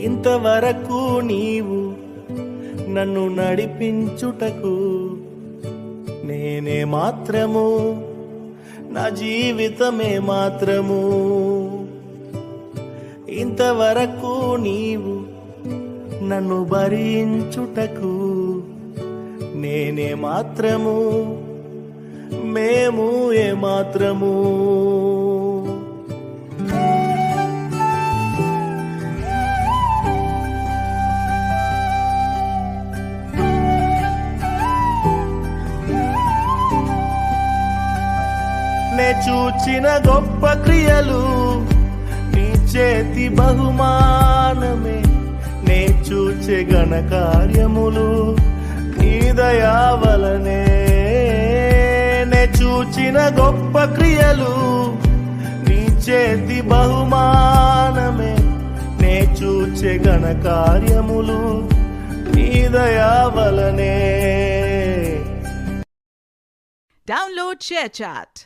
ఇంతవరకు నీవు నన్ను నడిపించుటకు నేనే మాత్రము, నా జీవితమే మాత్రము. ఇంతవరకు నీవు నన్ను భరించుటకు నేనే మాత్రము, మేము ఏ మాత్రము. నే చూచిన గొప్ప క్రియలు నీ చేతి బహుమానమే, నే చూచే ఘన కార్యములు నీ దయా వలనే. నే చూచిన గొప్ప క్రియలు నీ చేతి బహుమానమే, నే చూచే ఘన కార్యములు నీ దయా వలనే. Download ShareChat.